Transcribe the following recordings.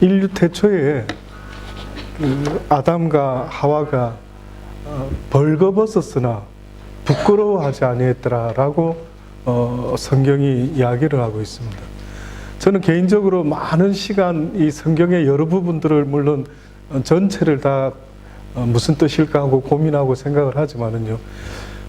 인류 태초에 아담과 하와가 벌거벗었으나 부끄러워하지 아니했더라라고 성경이 이야기를 하고 있습니다. 저는 개인적으로 많은 시간 이 성경의 여러 부분들을 물론 전체를 다 무슨 뜻일까 하고 고민하고 생각을 하지만은요,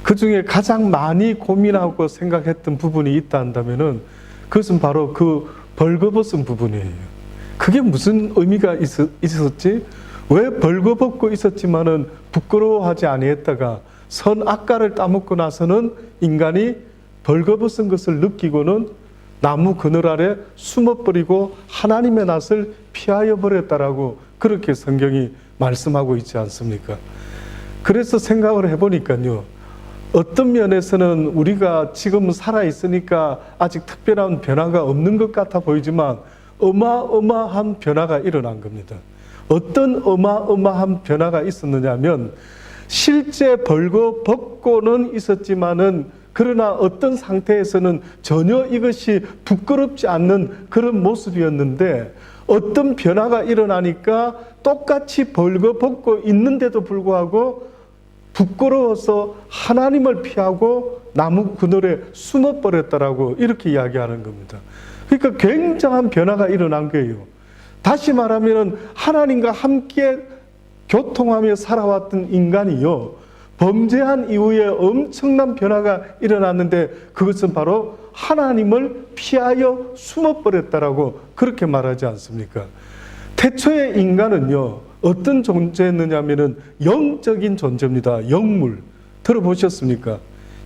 그 중에 가장 많이 고민하고 생각했던 부분이 있다 한다면은 그것은 바로 그 벌거벗은 부분이에요. 그게 무슨 의미가 있었지? 왜 벌거벗고 있었지만은 부끄러워하지 아니했다가 선악과를 따먹고 나서는 인간이 벌거벗은 것을 느끼고는 나무 그늘 아래 숨어버리고 하나님의 낯을 피하여 버렸다라고 그렇게 성경이 말씀하고 있지 않습니까? 그래서 생각을 해보니까요, 어떤 면에서는 우리가 지금 살아있으니까 아직 특별한 변화가 없는 것 같아 보이지만 어마어마한 변화가 일어난 겁니다. 어떤 어마어마한 변화가 있었느냐 하면 실제 벌거벗고는 있었지만은 그러나 어떤 상태에서는 전혀 이것이 부끄럽지 않는 그런 모습이었는데 어떤 변화가 일어나니까 똑같이 벌거벗고 있는데도 불구하고 부끄러워서 하나님을 피하고 나무 그늘에 숨어버렸다라고 이렇게 이야기하는 겁니다. 그러니까 굉장한 변화가 일어난 거예요. 다시 말하면 하나님과 함께 교통하며 살아왔던 인간이요, 범죄한 이후에 엄청난 변화가 일어났는데 그것은 바로 하나님을 피하여 숨어버렸다라고 그렇게 말하지 않습니까? 태초의 인간은요, 어떤 존재였느냐면은 영적인 존재입니다. 영물. 들어보셨습니까?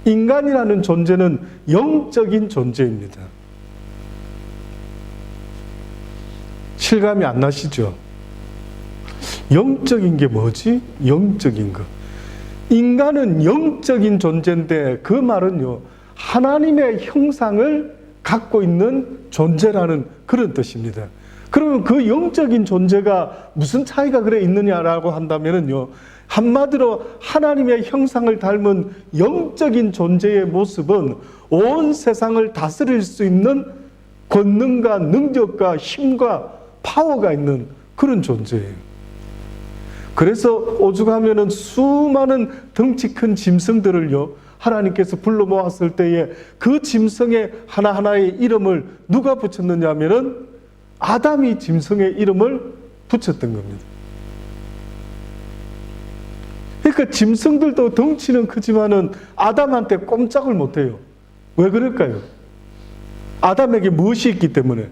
인간이라는 존재는 영적인 존재입니다. 실감이 안 나시죠? 영적인 게 뭐지? 영적인 거. 인간은 영적인 존재인데 그 말은요, 하나님의 형상을 갖고 있는 존재라는 그런 뜻입니다. 그러면 그 영적인 존재가 무슨 차이가 그래 있느냐라고 한다면요, 한마디로 하나님의 형상을 닮은 영적인 존재의 모습은 온 세상을 다스릴 수 있는 권능과 능력과 힘과 파워가 있는 그런 존재예요. 그래서 오죽하면은 수많은 덩치 큰 짐승들을요, 하나님께서 불러 모았을 때에 그 짐승의 하나하나의 이름을 누가 붙였느냐 하면은 아담이 짐승의 이름을 붙였던 겁니다. 그러니까 짐승들도 덩치는 크지만은 아담한테 꼼짝을 못해요. 왜 그럴까요? 아담에게 무엇이 있기 때문에?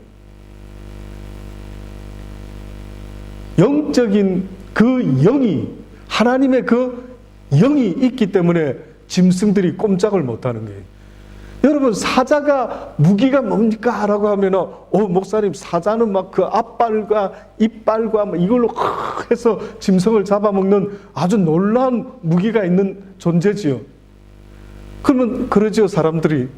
영적인 그 영이, 하나님의 그 영이 있기 때문에 짐승들이 꼼짝을 못하는 거예요. 여러분, 사자가 무기가 뭡니까? 라고 하면 목사님, 사자는 막 그 앞발과 이빨과 막 이걸로 해서 짐승을 잡아먹는 아주 놀라운 무기가 있는 존재지요. 그러면 그러지요, 사람들이.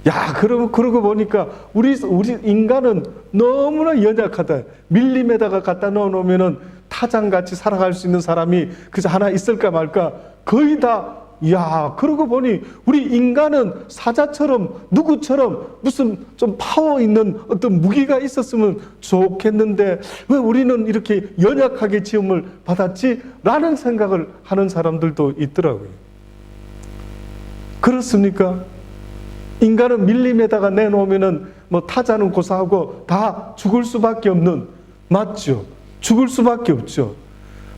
야, 그러고 보니까 우리 인간은 너무나 연약하다. 밀림에다가 갖다 넣어놓으면은 타장같이 살아갈 수 있는 사람이 그저 하나 있을까 말까. 거의 다, 야, 그러고 보니 우리 인간은 사자처럼 누구처럼 무슨 좀 파워 있는 어떤 무기가 있었으면 좋겠는데 왜 우리는 이렇게 연약하게 지음을 받았지? 라는 생각을 하는 사람들도 있더라고요. 그렇습니까? 인간은 밀림에다가 내놓으면은 뭐 타자는 고사하고 다 죽을 수밖에 없는, 맞죠? 죽을 수밖에 없죠.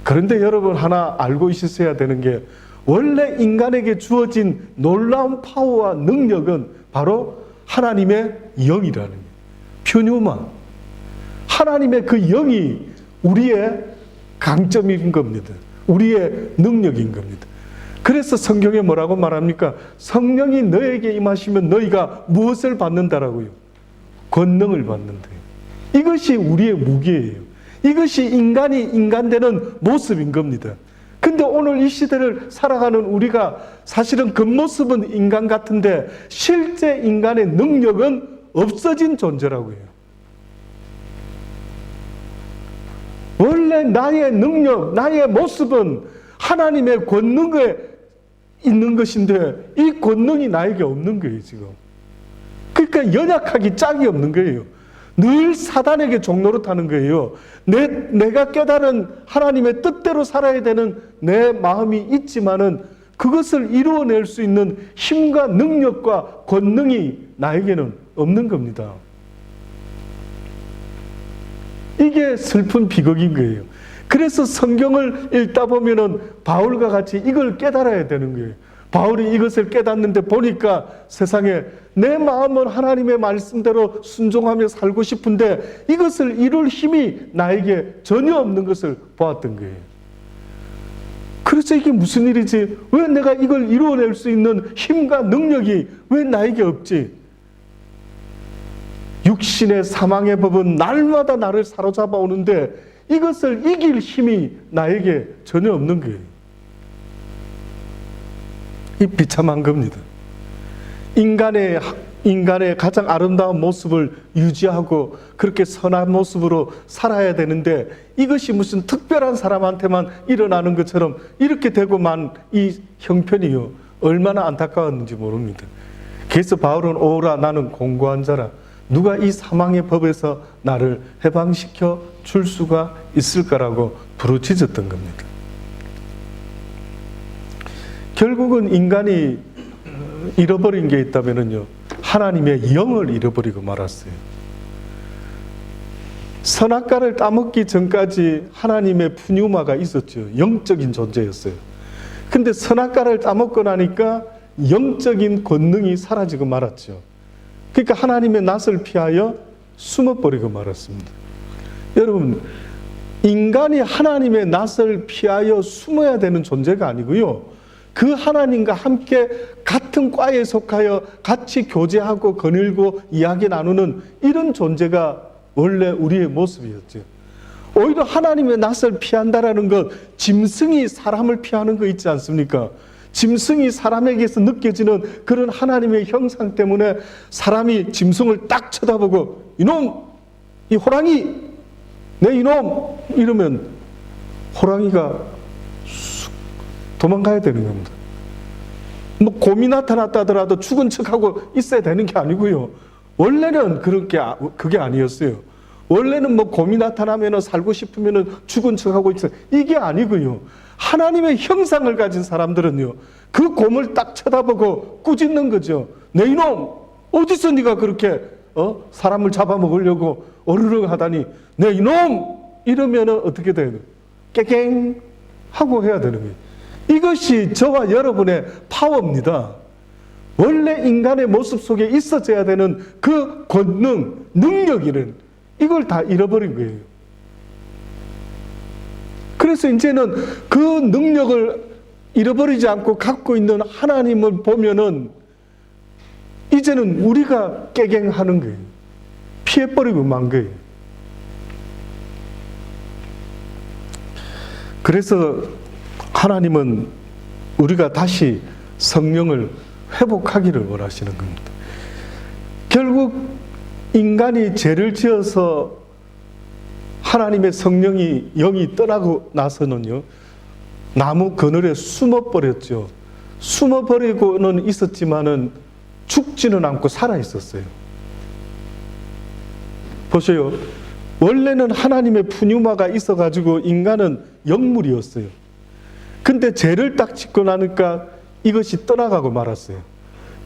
그런데 여러분 하나 알고 있으셔야 되는 게 원래 인간에게 주어진 놀라운 파워와 능력은 바로 하나님의 영이라는 거예요. 퓨뉴마. 하나님의 그 영이 우리의 강점인 겁니다. 우리의 능력인 겁니다. 그래서 성경에 뭐라고 말합니까? 성령이 너에게 임하시면 너희가 무엇을 받는다라고요? 권능을 받는다. 이것이 우리의 무기예요. 이것이 인간이 인간되는 모습인 겁니다. 근데 오늘 이 시대를 살아가는 우리가 사실은 겉모습은 인간 같은데 실제 인간의 능력은 없어진 존재라고요. 원래 나의 능력, 나의 모습은 하나님의 권능에 있는 것인데 이 권능이 나에게 없는 거예요, 지금. 그러니까 연약하기 짝이 없는 거예요. 늘 사단에게 종노릇하는 거예요. 내가 깨달은 하나님의 뜻대로 살아야 되는 내 마음이 있지만은 그것을 이루어낼 수 있는 힘과 능력과 권능이 나에게는 없는 겁니다. 이게 슬픈 비극인 거예요. 그래서 성경을 읽다 보면은 바울과 같이 이걸 깨달아야 되는 거예요. 바울이 이것을 깨닫는데 보니까 세상에 내 마음은 하나님의 말씀대로 순종하며 살고 싶은데 이것을 이룰 힘이 나에게 전혀 없는 것을 보았던 거예요. 그래서 이게 무슨 일이지? 왜 내가 이걸 이루어낼 수 있는 힘과 능력이 왜 나에게 없지? 육신의 사망의 법은 날마다 나를 사로잡아 오는데 이것을 이길 힘이 나에게 전혀 없는 거예요. 이 비참한 겁니다. 인간의 가장 아름다운 모습을 유지하고 그렇게 선한 모습으로 살아야 되는데 이것이 무슨 특별한 사람한테만 일어나는 것처럼 이렇게 되고만 이 형편이요. 얼마나 안타까웠는지 모릅니다. 그래서 바울은 오라 나는 공고한 자라. 누가 이 사망의 법에서 나를 해방시켜 줄 수가 있을까라고 부르짖었던 겁니다. 결국은 인간이 잃어버린 게 있다면요, 하나님의 영을 잃어버리고 말았어요. 선악과를 따먹기 전까지 하나님의 푸뉴마가 있었죠. 영적인 존재였어요. 근데 선악과를 따먹고 나니까 영적인 권능이 사라지고 말았죠. 그러니까 하나님의 낯을 피하여 숨어버리고 말았습니다. 여러분, 인간이 하나님의 낯을 피하여 숨어야 되는 존재가 아니고요, 그 하나님과 함께 같은 과에 속하여 같이 교제하고 거닐고 이야기 나누는 이런 존재가 원래 우리의 모습이었죠. 오히려 하나님의 낯을 피한다라는 것, 짐승이 사람을 피하는 거 있지 않습니까? 짐승이 사람에게서 느껴지는 그런 하나님의 형상 때문에 사람이 짐승을 딱 쳐다보고 이놈! 이 호랑이! 내 이놈! 이러면 호랑이가 쑥 도망가야 되는 겁니다. 뭐 곰이 나타났다 하더라도 죽은 척하고 있어야 되는 게 아니고요. 원래는 그게 아니었어요. 원래는 뭐 곰이 나타나면 살고 싶으면 죽은 척하고 있어요. 이게 아니고요. 하나님의 형상을 가진 사람들은요, 그 곰을 딱 쳐다보고 꾸짖는 거죠. 내 이놈! 어디서 네가 그렇게 사람을 잡아먹으려고 어르르 하다니 내 이놈! 이러면 어떻게 돼요? 깨갱! 하고 해야 되는 거예요. 이것이 저와 여러분의 파워입니다. 원래 인간의 모습 속에 있어져야 되는 그 권능, 능력이는 이걸 다 잃어버린 거예요. 그래서 이제는 그 능력을 잃어버리지 않고 갖고 있는 하나님을 보면은 이제는 우리가 깨갱하는 거예요. 피해버리고 만 거예요. 그래서 하나님은 우리가 다시 성령을 회복하기를 원하시는 겁니다. 결국 인간이 죄를 지어서 하나님의 성령이 영이 떠나고 나서는요, 나무 그늘에 숨어버렸죠. 숨어버리고는 있었지만은 죽지는 않고 살아 있었어요. 보세요. 원래는 하나님의 푸뉴마가 있어가지고 인간은 영물이었어요. 근데 죄를 딱 짓고 나니까 이것이 떠나가고 말았어요.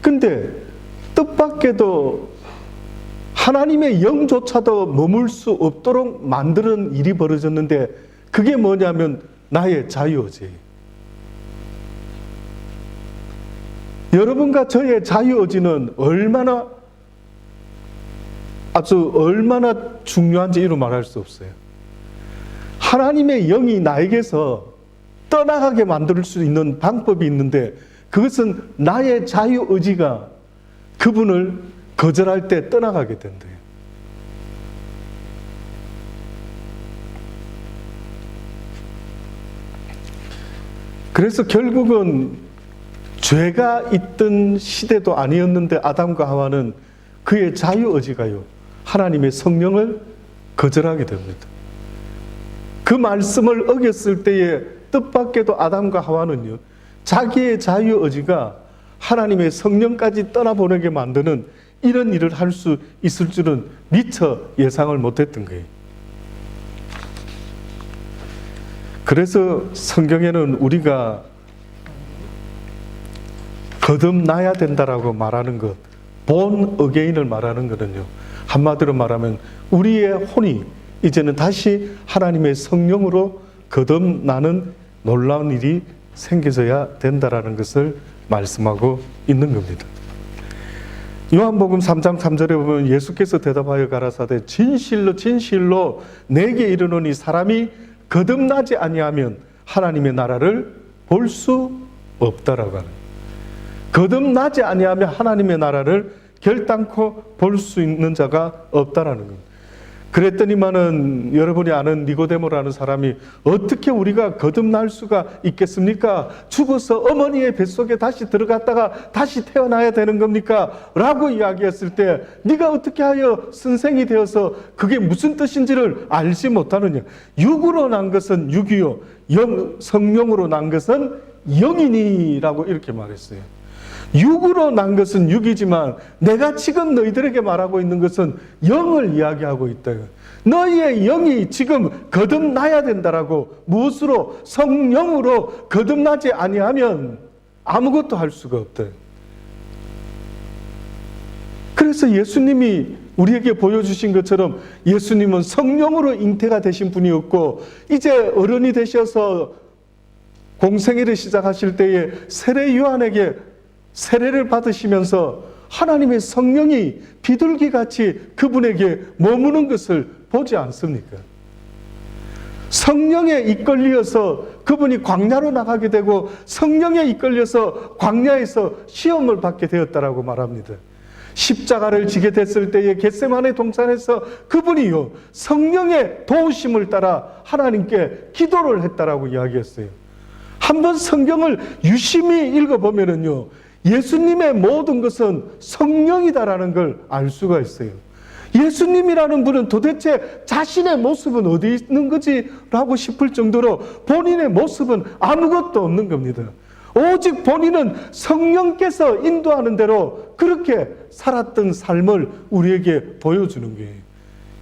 근데 뜻밖에도 하나님의 영조차도 머물 수 없도록 만드는 일이 벌어졌는데 그게 뭐냐면 나의 자유의지예요. 여러분과 저의 자유의지는 얼마나 중요한지 이루 말할 수 없어요. 하나님의 영이 나에게서 떠나가게 만들 수 있는 방법이 있는데 그것은 나의 자유의지가 그분을 거절할 때 떠나가게 된대요. 그래서 결국은 죄가 있던 시대도 아니었는데 아담과 하와는 그의 자유의지가요, 하나님의 성령을 거절하게 됩니다. 그 말씀을 어겼을 때에 뜻밖에도 아담과 하와는요, 자기의 자유의지가 하나님의 성령까지 떠나보내게 만드는 이런 일을 할 수 있을 줄은 미처 예상을 못했던 거예요. 그래서 성경에는 우리가 거듭나야 된다라고 말하는 것, born again을 말하는 거는요, 한마디로 말하면 우리의 혼이 이제는 다시 하나님의 성령으로 거듭나는 놀라운 일이 생겨져야 된다라는 것을 말씀하고 있는 겁니다. 요한복음 3장 3절에 보면 예수께서 대답하여 가라사대 진실로 진실로 내게 이르노니 사람이 거듭나지 아니하면 하나님의 나라를 볼 수 없다라고 하는, 거듭나지 아니하면 하나님의 나라를 결단코 볼 수 있는 자가 없다라는 겁니다. 그랬더니만은 여러분이 아는 니고데모라는 사람이 어떻게 우리가 거듭날 수가 있겠습니까? 죽어서 어머니의 뱃속에 다시 들어갔다가 다시 태어나야 되는 겁니까? 라고 이야기했을 때 네가 어떻게 하여 선생이 되어서 그게 무슨 뜻인지를 알지 못하느냐? 육으로 난 것은 육이요, 성령으로 난 것은 영이니라고 이렇게 말했어요. 육으로 난 것은 육이지만 내가 지금 너희들에게 말하고 있는 것은 영을 이야기하고 있다. 너희의 영이 지금 거듭나야 된다라고. 무엇으로? 성령으로 거듭나지 아니하면 아무것도 할 수가 없다. 그래서 예수님이 우리에게 보여주신 것처럼 예수님은 성령으로 잉태가 되신 분이었고, 이제 어른이 되셔서 공생애를 시작하실 때에 세례 요한에게 세례를 받으시면서 하나님의 성령이 비둘기같이 그분에게 머무는 것을 보지 않습니까? 성령에 이끌려서 그분이 광야로 나가게 되고 성령에 이끌려서 광야에서 시험을 받게 되었다라고 말합니다. 십자가를 지게 됐을 때에 겟세마네 동산에서 그분이요, 성령의 도우심을 따라 하나님께 기도를 했다라고 이야기했어요. 한번 성경을 유심히 읽어보면은요, 예수님의 모든 것은 성령이다라는 걸 알 수가 있어요. 예수님이라는 분은 도대체 자신의 모습은 어디 있는 거지? 라고 싶을 정도로 본인의 모습은 아무것도 없는 겁니다. 오직 본인은 성령께서 인도하는 대로 그렇게 살았던 삶을 우리에게 보여주는 거예요.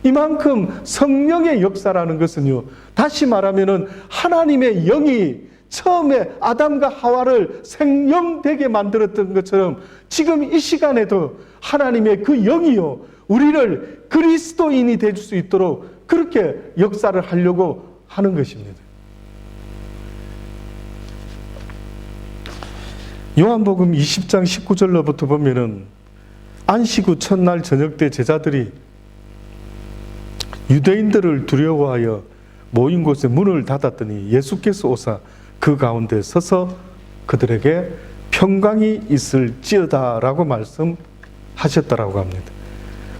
이만큼 성령의 역사라는 것은요, 다시 말하면은 하나님의 영이 처음에 아담과 하와를 생명되게 만들었던 것처럼 지금 이 시간에도 하나님의 그 영이요, 우리를 그리스도인이 될 수 있도록 그렇게 역사를 하려고 하는 것입니다. 요한복음 20장 19절로부터 보면은 안식 후 첫날 저녁 때 제자들이 유대인들을 두려워하여 모인 곳에 문을 닫았더니 예수께서 오사 그 가운데 서서 그들에게 평강이 있을지어다 라고 말씀하셨다라고 합니다.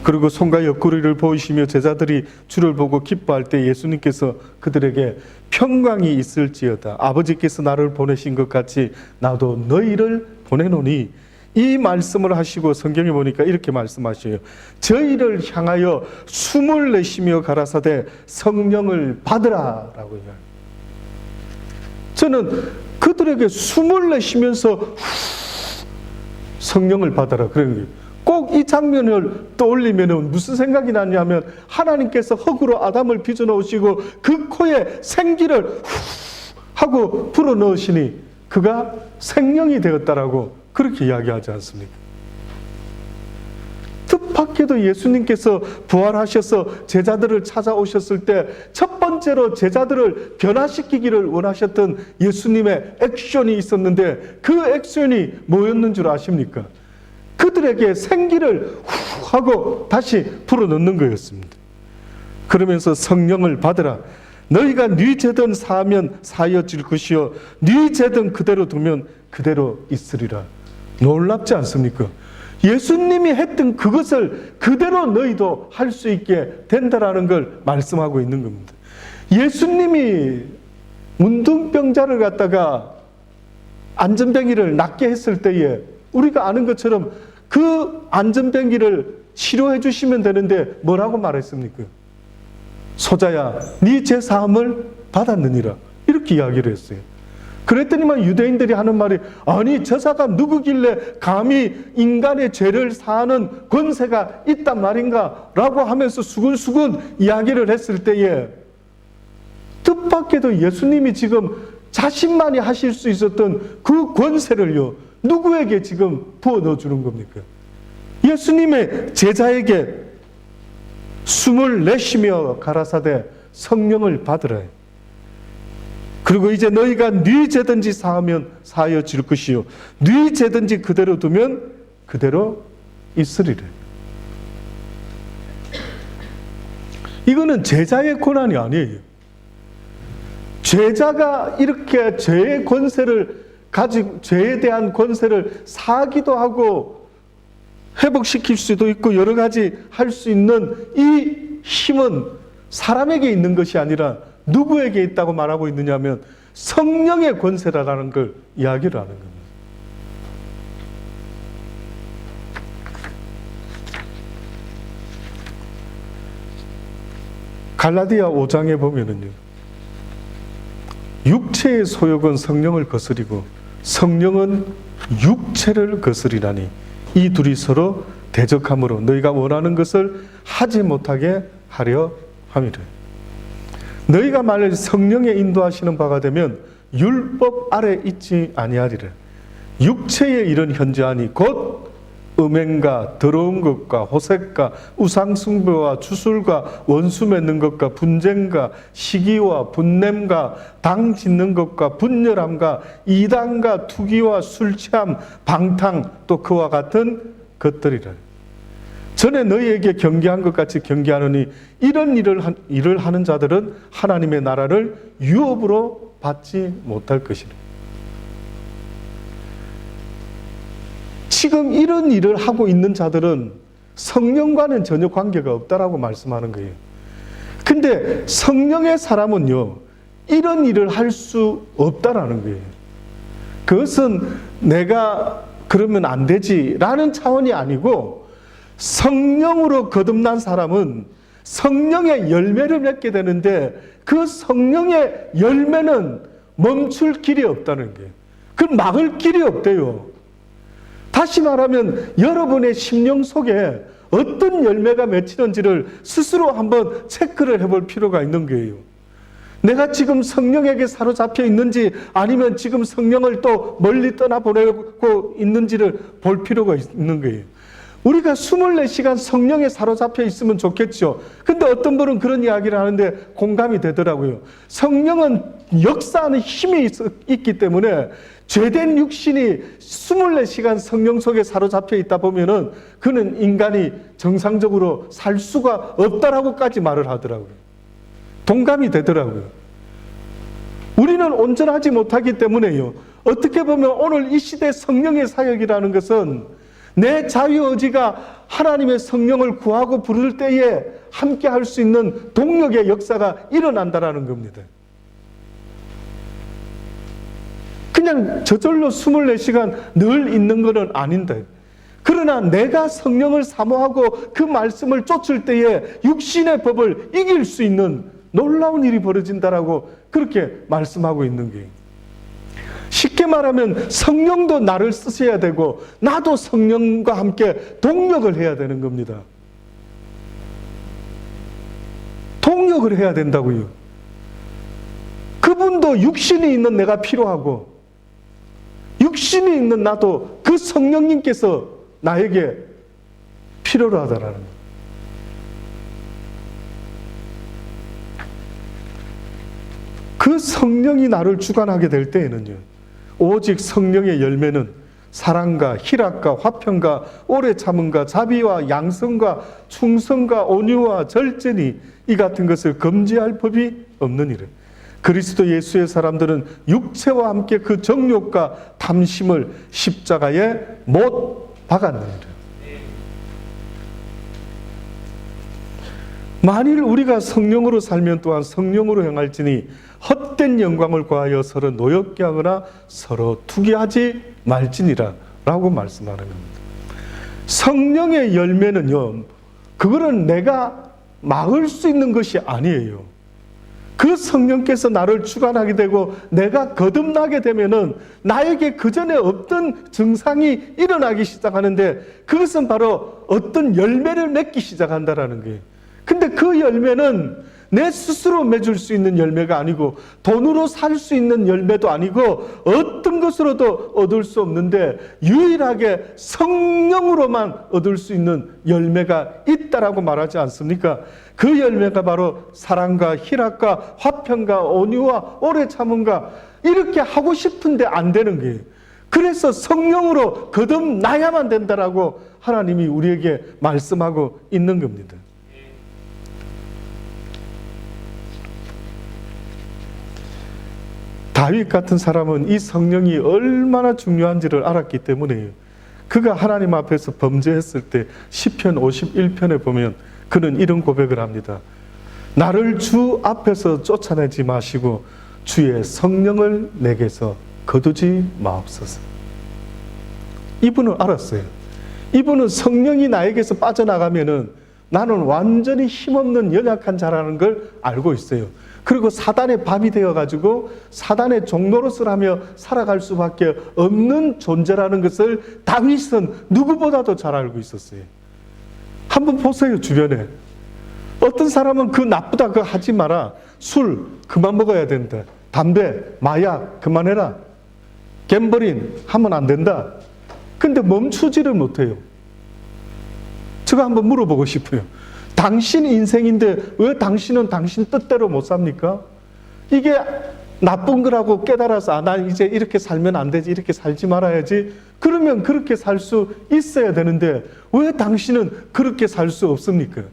그리고 손과 옆구리를 보이시며 제자들이 주를 보고 기뻐할 때 예수님께서 그들에게 평강이 있을지어다, 아버지께서 나를 보내신 것 같이 나도 너희를 보내노니, 이 말씀을 하시고 성경에 보니까 이렇게 말씀하셔요. 저희를 향하여 숨을 내쉬며 가라사대 성령을 받으라 라고 이야기합니다. 저는 그들에게 숨을 내쉬면서 성령을 받아라 그런 거예요. 꼭 이 장면을 떠올리면 무슨 생각이 나냐면 하나님께서 흙으로 아담을 빚어 넣으시고 그 코에 생기를 하고 불어 넣으시니 그가 생명이 되었다라고 그렇게 이야기하지 않습니까? 뜻밖에도 예수님께서 부활하셔서 제자들을 찾아오셨을 때 첫 번째로 제자들을 변화시키기를 원하셨던 예수님의 액션이 있었는데 그 액션이 뭐였는 줄 아십니까? 그들에게 생기를 후 하고 다시 불어넣는 거였습니다. 그러면서 성령을 받으라. 너희가 네 죄든 사하면 사하여질 것이요 네 죄든 그대로 두면 그대로 있으리라. 놀랍지 않습니까? 예수님이 했던 그것을 그대로 너희도 할 수 있게 된다라는 걸 말씀하고 있는 겁니다. 예수님이 문둥병자를 갖다가 안전뱅이를 낫게 했을 때에 우리가 아는 것처럼 그 안전뱅이를 치료해 주시면 되는데 뭐라고 말했습니까? 소자야, 네 죄 사함을 받았느니라. 이렇게 이야기를 했어요. 그랬더니만 유대인들이 하는 말이, 아니 저자가 누구길래 감히 인간의 죄를 사하는 권세가 있단 말인가? 라고 하면서 수근수근 이야기를 했을 때에 뜻밖에도 예수님이 지금 자신만이 하실 수 있었던 그 권세를요, 누구에게 지금 부어 넣어주는 겁니까? 예수님의 제자에게 숨을 내쉬며 가라사대 성령을 받으라. 그리고 이제 너희가 네 죄든지 사하면 사하여 질 것이요 네 죄든지 그대로 두면 그대로 있으리래. 이거는 제자의 권한이 아니에요. 제자가 이렇게 죄의 권세를 가지고 죄에 대한 권세를 사기도 하고 회복시킬 수도 있고 여러 가지 할 수 있는 이 힘은 사람에게 있는 것이 아니라 누구에게 있다고 말하고 있느냐 하면 성령의 권세라는 걸 이야기를 하는 겁니다. 갈라디아 5장에 보면은요, 육체의 소욕은 성령을 거스리고 성령은 육체를 거스리라니 이 둘이 서로 대적함으로 너희가 원하는 것을 하지 못하게 하려 함이라. 너희가 만일 성령의 인도하시는 바가 되면 율법 아래 있지 아니하리라. 육체의 일은 현저하니 곧 음행과 더러운 것과 호색과 우상숭배와 주술과 원수 맺는 것과 분쟁과 시기와 분냄과 당 짓는 것과 분열함과 이단과 투기와 술취함 방탕 또 그와 같은 것들이라. 전에 너희에게 경계한 것 같이 경계하노니 이런 일을 하는 자들은 하나님의 나라를 유업으로 받지 못할 것이라. 지금 이런 일을 하고 있는 자들은 성령과는 전혀 관계가 없다라고 말씀하는 거예요. 근데 성령의 사람은요, 이런 일을 할 수 없다라는 거예요. 그것은 내가 그러면 안 되지라는 차원이 아니고, 성령으로 거듭난 사람은 성령의 열매를 맺게 되는데 그 성령의 열매는 멈출 길이 없다는 거예요. 그걸 막을 길이 없대요. 다시 말하면 여러분의 심령 속에 어떤 열매가 맺히는지를 스스로 한번 체크를 해볼 필요가 있는 거예요. 내가 지금 성령에게 사로잡혀 있는지 아니면 지금 성령을 또 멀리 떠나보내고 있는지를 볼 필요가 있는 거예요. 우리가 24시간 성령에 사로잡혀 있으면 좋겠죠. 근데 어떤 분은 그런 이야기를 하는데 공감이 되더라고요. 성령은 역사하는 힘이 있기 때문에 죄된 육신이 24시간 성령 속에 사로잡혀 있다 보면은 그는 인간이 정상적으로 살 수가 없다라고까지 말을 하더라고요. 동감이 되더라고요. 우리는 온전하지 못하기 때문에요. 어떻게 보면 오늘 이 시대 성령의 사역이라는 것은 내 자유의지가 하나님의 성령을 구하고 부를 때에 함께 할 수 있는 동력의 역사가 일어난다라는 겁니다. 그냥 저절로 24시간 늘 있는 것은 아닌데, 그러나 내가 성령을 사모하고 그 말씀을 쫓을 때에 육신의 법을 이길 수 있는 놀라운 일이 벌어진다라고 그렇게 말씀하고 있는 거예요. 쉽게 말하면 성령도 나를 쓰셔야 되고 나도 성령과 함께 동력을 해야 되는 겁니다. 동력을 해야 된다고요. 그분도 육신이 있는 내가 필요하고 육신이 있는 나도 그 성령님께서 나에게 필요로 하다라는 거예요. 그 성령이 나를 주관하게 될 때에는요, 오직 성령의 열매는 사랑과 희락과 화평과 오래 참음과 자비와 양성과 충성과 온유와 절제니 이 같은 것을 금지할 법이 없느니라. 그리스도 예수의 사람들은 육체와 함께 그 정욕과 탐심을 십자가에 못 박았느니라. 만일 우리가 성령으로 살면 또한 성령으로 행할지니 헛된 영광을 구하여 서로 노엽게 하거나 서로 투기하지 말지니라 라고 말씀하는 겁니다. 성령의 열매는요, 그거는 내가 막을 수 있는 것이 아니에요. 그 성령께서 나를 주관하게 되고 내가 거듭나게 되면은 나에게 그전에 없던 증상이 일어나기 시작하는데 그것은 바로 어떤 열매를 맺기 시작한다라는 거예요. 근데 그 열매는 내 스스로 맺을 수 있는 열매가 아니고 돈으로 살 수 있는 열매도 아니고 어떤 것으로도 얻을 수 없는데 유일하게 성령으로만 얻을 수 있는 열매가 있다라고 말하지 않습니까? 그 열매가 바로 사랑과 희락과 화평과 온유와 오래 참음과 이렇게 하고 싶은데 안 되는 거예요. 그래서 성령으로 거듭나야만 된다라고 하나님이 우리에게 말씀하고 있는 겁니다. 다윗 같은 사람은 이 성령이 얼마나 중요한지를 알았기 때문에요. 그가 하나님 앞에서 범죄했을 때 시편 51편에 보면 그는 이런 고백을 합니다. 나를 주 앞에서 쫓아내지 마시고 주의 성령을 내게서 거두지 마옵소서. 이분은 알았어요. 이분은 성령이 나에게서 빠져나가면은 나는 완전히 힘없는 연약한 자라는 걸 알고 있어요. 그리고 사단의 밥이 되어가지고 사단의 종노릇을 하며 살아갈 수밖에 없는 존재라는 것을 다윗은 누구보다도 잘 알고 있었어요. 한번 보세요, 주변에. 어떤 사람은 그 나쁘다, 그거 하지 마라. 술 그만 먹어야 된다. 담배, 마약 그만해라. 갬블링 하면 안 된다. 근데 멈추지를 못해요. 제가 한번 물어보고 싶어요. 당신 인생인데 왜 당신은 당신 뜻대로 못 삽니까? 이게 나쁜 거라고 깨달아서 난 이제 이렇게 살면 안 되지, 이렇게 살지 말아야지. 그러면 그렇게 살 수 있어야 되는데 왜 당신은 그렇게 살 수 없습니까?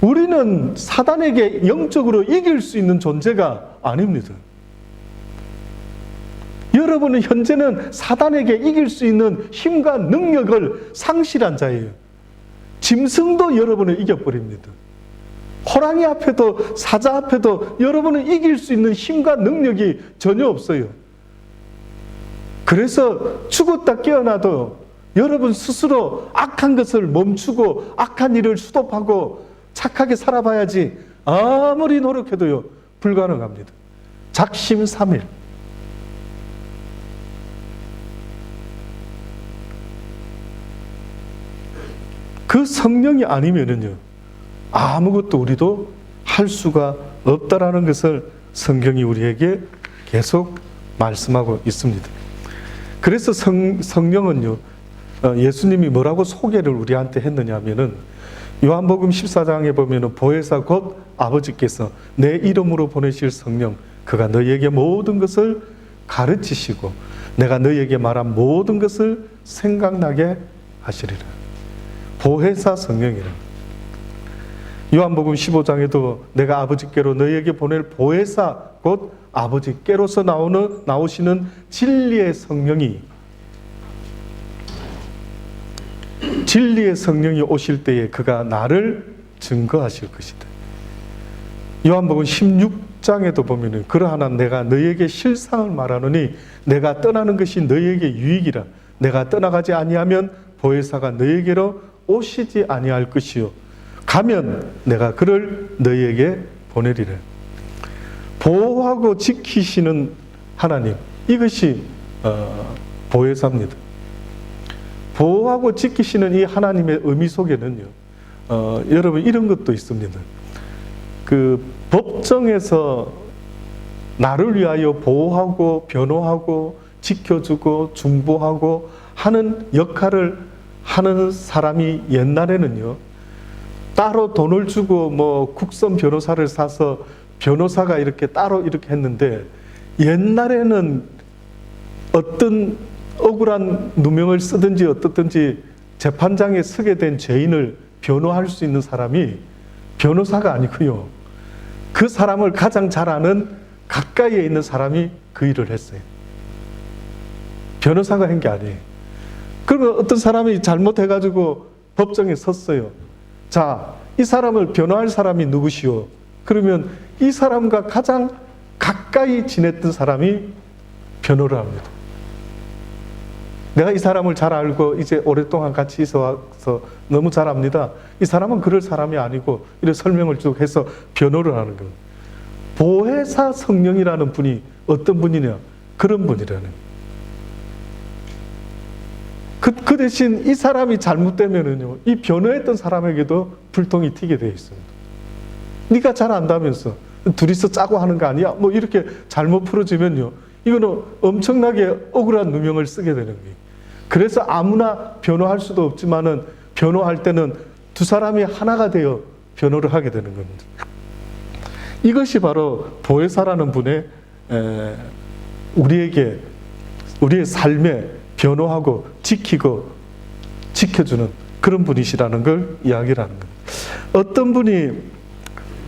우리는 사단에게 영적으로 이길 수 있는 존재가 아닙니다. 여러분은 현재는 사단에게 이길 수 있는 힘과 능력을 상실한 자예요. 짐승도 여러분을 이겨버립니다. 호랑이 앞에도 사자 앞에도 여러분은 이길 수 있는 힘과 능력이 전혀 없어요. 그래서 죽었다 깨어나도 여러분 스스로 악한 것을 멈추고 악한 일을 수독하고 착하게 살아봐야지 아무리 노력해도요 불가능합니다. 작심삼일. 그 성령이 아니면은요 아무것도 우리도 할 수가 없다라는 것을 성경이 우리에게 계속 말씀하고 있습니다. 그래서 성령은요 예수님이 뭐라고 소개를 우리한테 했느냐 하면은 요한복음 14장에 보면은 보혜사 곧 아버지께서 내 이름으로 보내실 성령 그가 너희에게 모든 것을 가르치시고 내가 너희에게 말한 모든 것을 생각나게 하시리라. 보혜사 성령이라. 요한복음 15장에도 내가 아버지께로 너희에게 보낼 보혜사 곧 아버지께로서 나오시는 진리의 성령이 오실 때에 그가 나를 증거하실 것이다. 요한복음 16장에도 보면은 그러하나 내가 너희에게 실상을 말하노니 내가 떠나는 것이 너희에게 유익이라. 내가 떠나가지 아니하면 보혜사가 너희에게로 오시지 아니할 것이요 가면 내가 그를 너희에게 보내리라. 보호하고 지키시는 하나님, 이것이 보혜사입니다. 보호하고 지키시는 이 하나님의 의미 속에는요 여러분 이런 것도 있습니다. 그 법정에서 나를 위하여 보호하고 변호하고 지켜주고 중보하고 하는 역할을 하는 사람이 옛날에는요 따로 돈을 주고 뭐 국선 변호사를 사서 변호사가 이렇게 따로 이렇게 했는데 옛날에는 어떤 억울한 누명을 쓰든지 어떻든지 재판장에 서게 된 죄인을 변호할 수 있는 사람이 변호사가 아니고요 그 사람을 가장 잘 아는 가까이에 있는 사람이 그 일을 했어요. 변호사가 한 게 아니에요. 그러면 어떤 사람이 잘못해가지고 법정에 섰어요. 자, 이 사람을 변호할 사람이 누구시오? 그러면 이 사람과 가장 가까이 지냈던 사람이 변호를 합니다. 내가 이 사람을 잘 알고 이제 오랫동안 같이 있어 와서 너무 잘 압니다. 이 사람은 그럴 사람이 아니고 이렇게 설명을 쭉 해서 변호를 하는 겁니다. 보혜사 성령이라는 분이 어떤 분이냐? 그런 분이라는 거예요. 그 대신 이 사람이 잘못되면은요, 이 변호했던 사람에게도 불통이 튀게 되어 있습니다. 네가 잘 안다면서 둘이서 짜고 하는 거 아니야? 뭐 이렇게 잘못 풀어지면요, 이거는 엄청나게 억울한 누명을 쓰게 되는 거예요. 그래서 아무나 변호할 수도 없지만은 변호할 때는 두 사람이 하나가 되어 변호를 하게 되는 겁니다. 이것이 바로 보혜사라는 분의 우리에게 우리의 삶에 변호하고 지키고 지켜주는 그런 분이시라는 걸 이야기를 하는 겁니다. 어떤 분이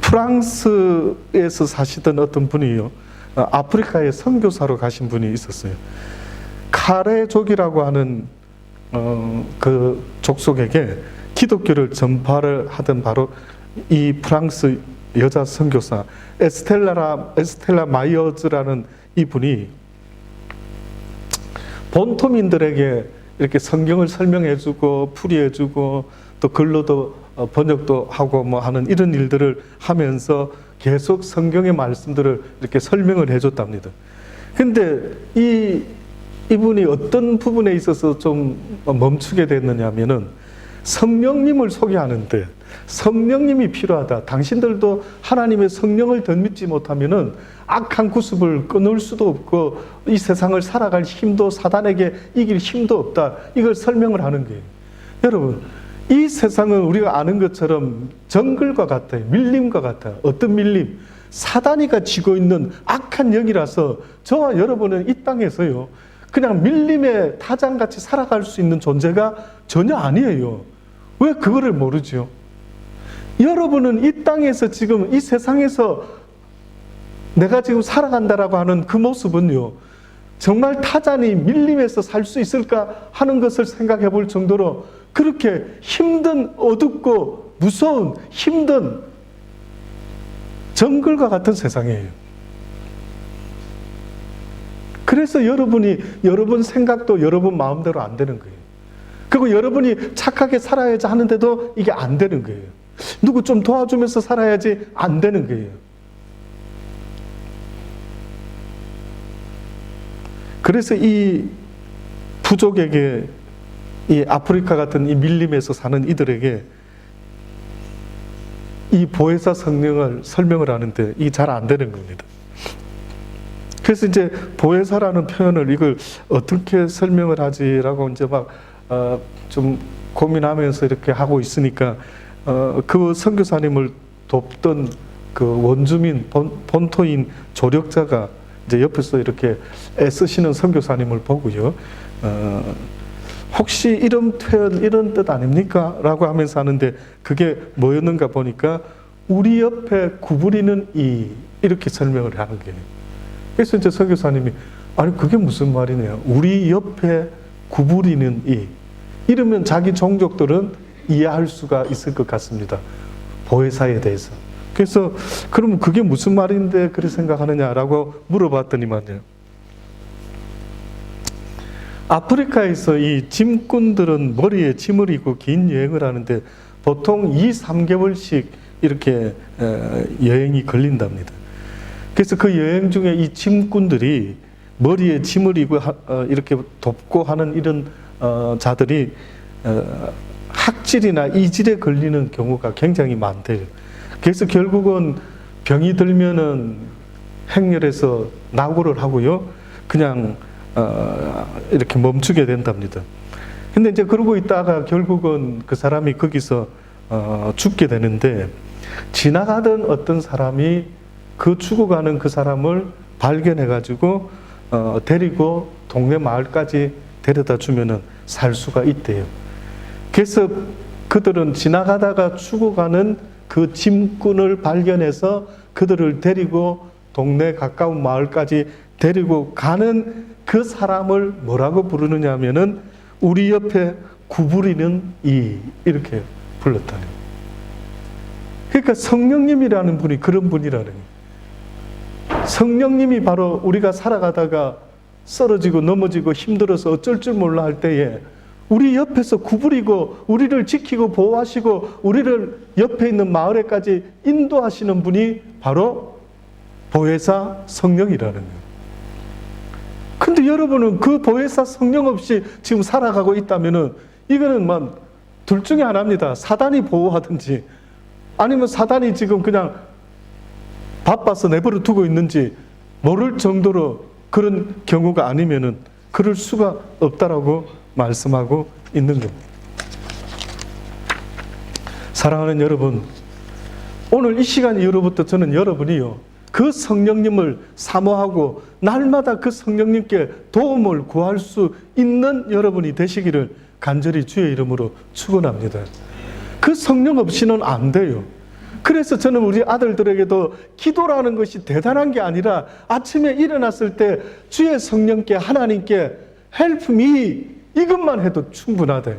프랑스에서 사시던 어떤 분이요, 아프리카에 선교사로 가신 분이 있었어요. 카레족이라고 하는 그 족속에게 기독교를 전파를 하던 바로 이 프랑스 여자 선교사 에스텔라 마이어즈라는 이 분이 본토민들에게 이렇게 성경을 설명해주고 풀이해주고 또 글로도 번역도 하고 뭐 하는 이런 일들을 하면서 계속 성경의 말씀들을 이렇게 설명을 해줬답니다. 근데 이분이 어떤 부분에 있어서 좀 멈추게 됐느냐면은 성령님을 소개하는데 성령님이 필요하다. 당신들도 하나님의 성령을 더 믿지 못하면은 악한 구습을 끊을 수도 없고 이 세상을 살아갈 힘도 사단에게 이길 힘도 없다. 이걸 설명을 하는 거예요. 여러분, 이 세상은 우리가 아는 것처럼 정글과 같아요. 밀림과 같아요. 어떤 밀림? 사단이가 쥐고 있는 악한 영이라서 저와 여러분은 이 땅에서요, 그냥 밀림의 타장같이 살아갈 수 있는 존재가 전혀 아니에요. 왜 그거를 모르죠? 여러분은 이 땅에서 지금 이 세상에서 내가 지금 살아간다라고 하는 그 모습은요, 정말 타잔이 밀림에서 살 수 있을까 하는 것을 생각해 볼 정도로 그렇게 힘든, 어둡고 무서운, 힘든 정글과 같은 세상이에요. 그래서 여러분이 여러분 생각도 여러분 마음대로 안 되는 거예요. 그리고 여러분이 착하게 살아야지 하는데도 이게 안 되는 거예요. 누구 좀 도와주면서 살아야지 안 되는 거예요. 그래서 이 부족에게, 이 아프리카 같은 이 밀림에서 사는 이들에게 이 보혜사 성령을 설명을 하는데 이게 잘 안 되는 겁니다. 그래서 이제 보혜사라는 표현을 이걸 어떻게 설명을 하지라고 이제 막 좀 고민하면서 이렇게 하고 있으니까 그 선교사님을 돕던 그 원주민 본토인 조력자가 이제 옆에서 이렇게 애쓰시는 선교사님을 보고요, 혹시 이런 표현 이런 뜻 아닙니까? 라고 하면서 하는데 그게 뭐였는가 보니까 우리 옆에 구부리는 이 이렇게 설명을 하는 거예요. 그래서 이제 선교사님이 아니 그게 무슨 말이냐, 우리 옆에 구부리는 이 이러면 자기 종족들은 이해할 수가 있을 것 같습니다. 보혜사에 대해서. 그래서 그러면 그게 무슨 말인데 그렇게 생각하느냐라고 물어봤더니만요, 아프리카에서 이 짐꾼들은 머리에 짐을 입고 긴 여행을 하는데 보통 2, 3개월씩 이렇게 여행이 걸린답니다. 그래서 그 여행 중에 이 짐꾼들이 머리에 짐을 입고 이렇게 돕고 하는 이런 자들이 학질이나 이질에 걸리는 경우가 굉장히 많대요. 그래서 결국은 병이 들면은 행렬에서 낙오를 하고요, 그냥 이렇게 멈추게 된답니다. 근데 이제 그러고 있다가 결국은 그 사람이 거기서 죽게 되는데, 지나가던 어떤 사람이 그 죽어가는 그 사람을 발견해가지고 데리고 동네 마을까지 데려다 주면은 살 수가 있대요. 그래서 그들은 지나가다가 죽어가는 그 짐꾼을 발견해서 그들을 데리고 동네 가까운 마을까지 데리고 가는 그 사람을 뭐라고 부르느냐 하면은 우리 옆에 구부리는 이 이렇게 불렀다는 거예요. 그러니까 성령님이라는 분이 그런 분이라는 거예요. 성령님이 바로 우리가 살아가다가 쓰러지고 넘어지고 힘들어서 어쩔 줄 몰라 할 때에 우리 옆에서 구부리고 우리를 지키고 보호하시고 우리를 옆에 있는 마을에까지 인도하시는 분이 바로 보혜사 성령이라는 거예요. 근데 여러분은 그 보혜사 성령 없이 지금 살아가고 있다면은 이거는 뭐 둘 중에 하나입니다. 사단이 보호하든지 아니면 사단이 지금 그냥 바빠서 내버려 두고 있는지 모를 정도로 그런 경우가 아니면은 그럴 수가 없다라고 말씀하고 있는 겁니다. 사랑하는 여러분, 오늘 이 시간 이후로부터 저는 여러분이요, 그 성령님을 사모하고 날마다 그 성령님께 도움을 구할 수 있는 여러분이 되시기를 간절히 주의 이름으로 축원합니다. 그 성령 없이는 안 돼요. 그래서 저는 우리 아들들에게도 기도라는 것이 대단한 게 아니라 아침에 일어났을 때 주의 성령께 하나님께 help me 이것만 해도 충분하대.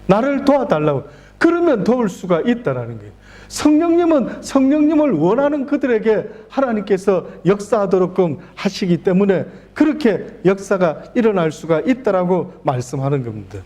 나를 도와달라고. 그러면 도울 수가 있다라는 거예요. 성령님은 성령님을 원하는 그들에게 하나님께서 역사하도록끔 하시기 때문에 그렇게 역사가 일어날 수가 있다라고 말씀하는 겁니다.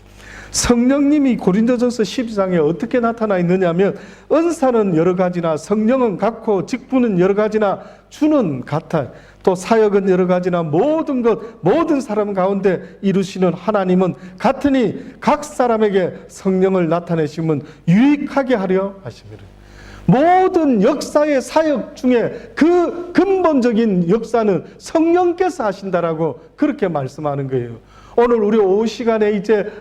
성령님이 고린도전서 12장에 어떻게 나타나 있느냐 하면 은사는 여러 가지나 성령은 같고 직분은 여러 가지나 주는 같아. 또 사역은 여러 가지나 모든 것 모든 사람 가운데 이루시는 하나님은 같으니 각 사람에게 성령을 나타내시면 유익하게 하려 하십니다. 모든 역사의 사역 중에 그 근본적인 역사는 성령께서 하신다라고 그렇게 말씀하는 거예요. 오늘 우리 오후 시간에 이제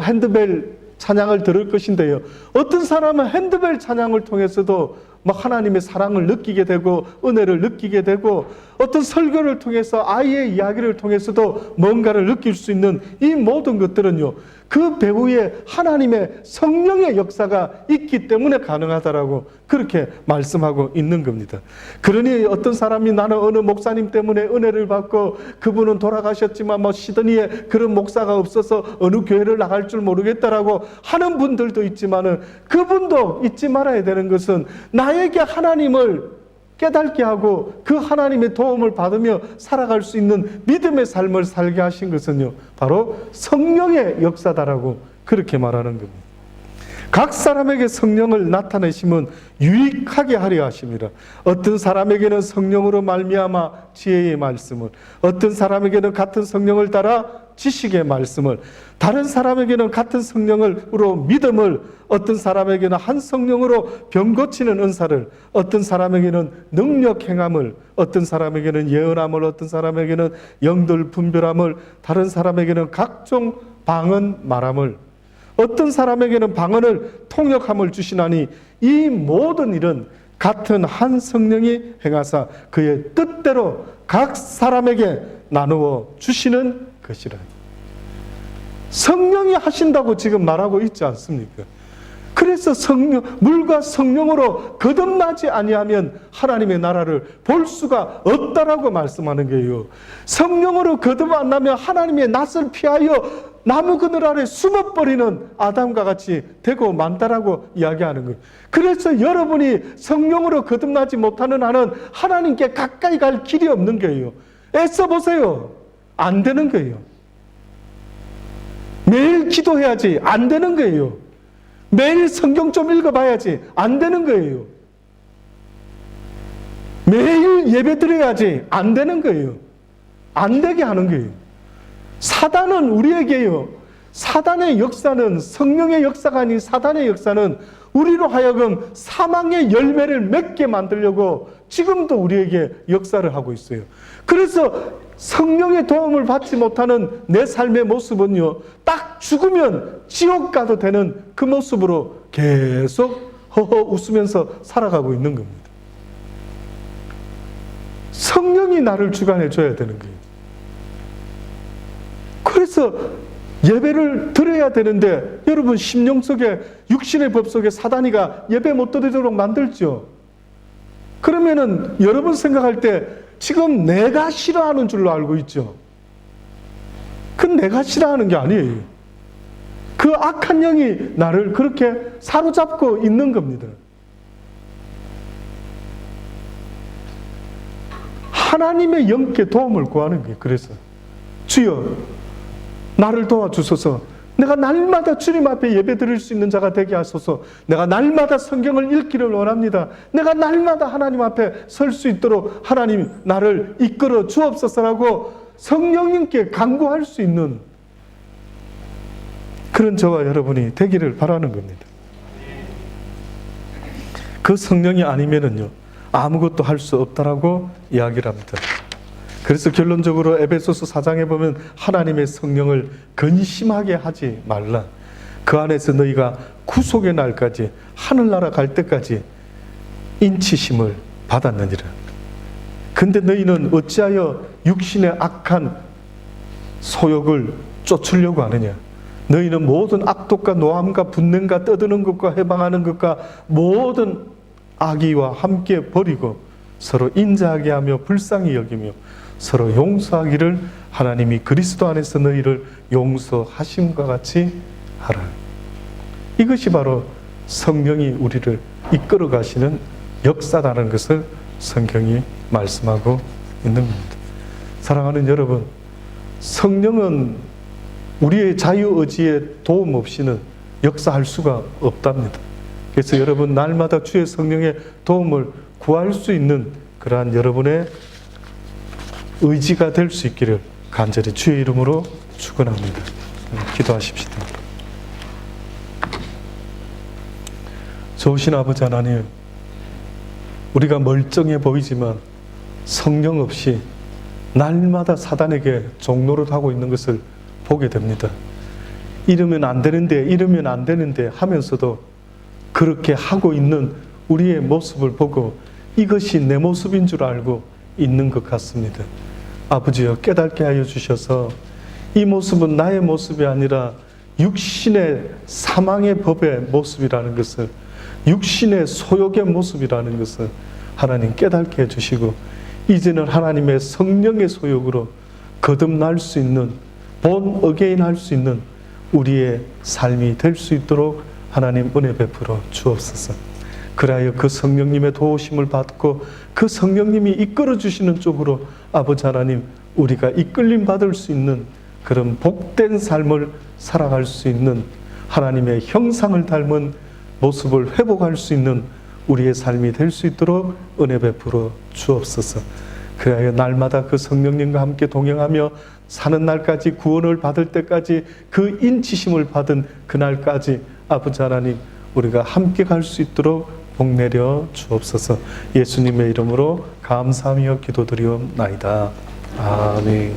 핸드벨 찬양을 들을 것인데요. 어떤 사람은 핸드벨 찬양을 통해서도 막 하나님의 사랑을 느끼게 되고 은혜를 느끼게 되고 어떤 설교를 통해서 아이의 이야기를 통해서도 뭔가를 느낄 수 있는 이 모든 것들은요. 그 배후에 하나님의 성령의 역사가 있기 때문에 가능하다라고 그렇게 말씀하고 있는 겁니다. 그러니 어떤 사람이 나는 어느 목사님 때문에 은혜를 받고 그분은 돌아가셨지만 뭐 시드니에 그런 목사가 없어서 어느 교회를 나갈 줄 모르겠다라고 하는 분들도 있지만은 그분도 잊지 말아야 되는 것은 나에게 하나님을 깨닫게 하고 그 하나님의 도움을 받으며 살아갈 수 있는 믿음의 삶을 살게 하신 것은요, 바로 성령의 역사다라고 그렇게 말하는 겁니다. 각 사람에게 성령을 나타내시면 유익하게 하려 하십니다. 어떤 사람에게는 성령으로 말미암아 지혜의 말씀을, 어떤 사람에게는 같은 성령을 따라 지식의 말씀을, 다른 사람에게는 같은 성령으로 믿음을, 어떤 사람에게는 한 성령으로 병 고치는 은사를, 어떤 사람에게는 능력 행함을, 어떤 사람에게는 예언함을, 어떤 사람에게는 영들 분별함을, 다른 사람에게는 각종 방언 말함을, 어떤 사람에게는 방언을 통역함을 주시나니 이 모든 일은 같은 한 성령이 행하사 그의 뜻대로 각 사람에게 나누어 주시는 것이라. 성령이 하신다고 지금 말하고 있지 않습니까? 그래서 물과 성령으로 거듭나지 아니하면 하나님의 나라를 볼 수가 없다라고 말씀하는 거예요. 성령으로 거듭 안 나면 하나님의 낯을 피하여 나무 그늘 아래 숨어버리는 아담과 같이 되고 만다라고 이야기하는 거예요. 그래서 여러분이 성령으로 거듭나지 못하는 한은 하나님께 가까이 갈 길이 없는 거예요. 애써보세요. 안 되는 거예요. 매일 기도해야지. 안 되는 거예요. 매일 성경 좀 읽어봐야지. 안 되는 거예요. 매일 예배 드려야지. 안 되는 거예요. 안 되게 하는 거예요. 사단은 우리에게요. 사단의 역사는 성령의 역사가 아닌 사단의 역사는 우리로 하여금 사망의 열매를 맺게 만들려고 지금도 우리에게 역사를 하고 있어요. 그래서 성령의 도움을 받지 못하는 내 삶의 모습은요, 딱 죽으면 지옥 가도 되는 그 모습으로 계속 허허 웃으면서 살아가고 있는 겁니다. 성령이 나를 주관해 줘야 되는 거예요. 그래서 예배를 드려야 되는데 여러분 심령 속에 육신의 법 속에 사단이가 예배 못 드리도록 만들죠. 그러면은 여러분 생각할 때 지금 내가 싫어하는 줄로 알고 있죠. 그건 내가 싫어하는 게 아니에요. 그 악한 영이 나를 그렇게 사로잡고 있는 겁니다. 하나님의 영께 도움을 구하는 거예요. 그래서 주여 나를 도와주소서. 내가 날마다 주님 앞에 예배 드릴 수 있는 자가 되게 하소서. 내가 날마다 성경을 읽기를 원합니다. 내가 날마다 하나님 앞에 설 수 있도록 하나님 나를 이끌어 주옵소서라고 성령님께 간구할 수 있는 그런 저와 여러분이 되기를 바라는 겁니다. 그 성령이 아니면은요 아무것도 할 수 없다라고 이야기를 합니다. 그래서 결론적으로 에베소서 4장에 보면 하나님의 성령을 근심하게 하지 말라. 그 안에서 너희가 구속의 날까지 하늘나라 갈 때까지 인치심을 받았느니라. 근데 너희는 어찌하여 육신의 악한 소욕을 쫓으려고 하느냐. 너희는 모든 악독과 노함과 분냄과 떠드는 것과 해방하는 것과 모든 악의와 함께 버리고 서로 인자하게 하며 불쌍히 여기며 서로 용서하기를 하나님이 그리스도 안에서 너희를 용서하심과 같이 하라. 이것이 바로 성령이 우리를 이끌어 가시는 역사라는 것을 성경이 말씀하고 있는 겁니다. 사랑하는 여러분, 성령은 우리의 자유의지에 도움 없이는 역사할 수가 없답니다. 그래서 여러분 날마다 주의 성령의 도움을 구할 수 있는 그러한 여러분의 의지가 될 수 있기를 간절히 주의 이름으로 축원합니다. 기도하십시다. 좋으신 아버지 하나님, 우리가 멀쩡해 보이지만 성령 없이 날마다 사단에게 종노릇하고 있는 것을 보게 됩니다. 이러면 안 되는데 하면서도 그렇게 하고 있는 우리의 모습을 보고 이것이 내 모습인 줄 알고 있는 것 같습니다. 아버지여 깨닫게 하여 주셔서 이 모습은 나의 모습이 아니라 육신의 사망의 법의 모습이라는 것을, 육신의 소욕의 모습이라는 것을 하나님 깨닫게 해주시고 이제는 하나님의 성령의 소욕으로 거듭날 수 있는, 본 어게인 할 수 있는 우리의 삶이 될 수 있도록 하나님 은혜 베풀어 주옵소서. 그리하여 그 성령님의 도우심을 받고 그 성령님이 이끌어 주시는 쪽으로 아버지 하나님 우리가 이끌림 받을 수 있는 그런 복된 삶을 살아갈 수 있는, 하나님의 형상을 닮은 모습을 회복할 수 있는 우리의 삶이 될 수 있도록 은혜 베풀어 주옵소서. 그리하여 날마다 그 성령님과 함께 동행하며 사는 날까지, 구원을 받을 때까지, 그 인치심을 받은 그날까지 아버지 하나님 우리가 함께 갈 수 있도록 복 내려 주옵소서. 예수님의 이름으로 감사하며 기도드리옵나이다. 아멘.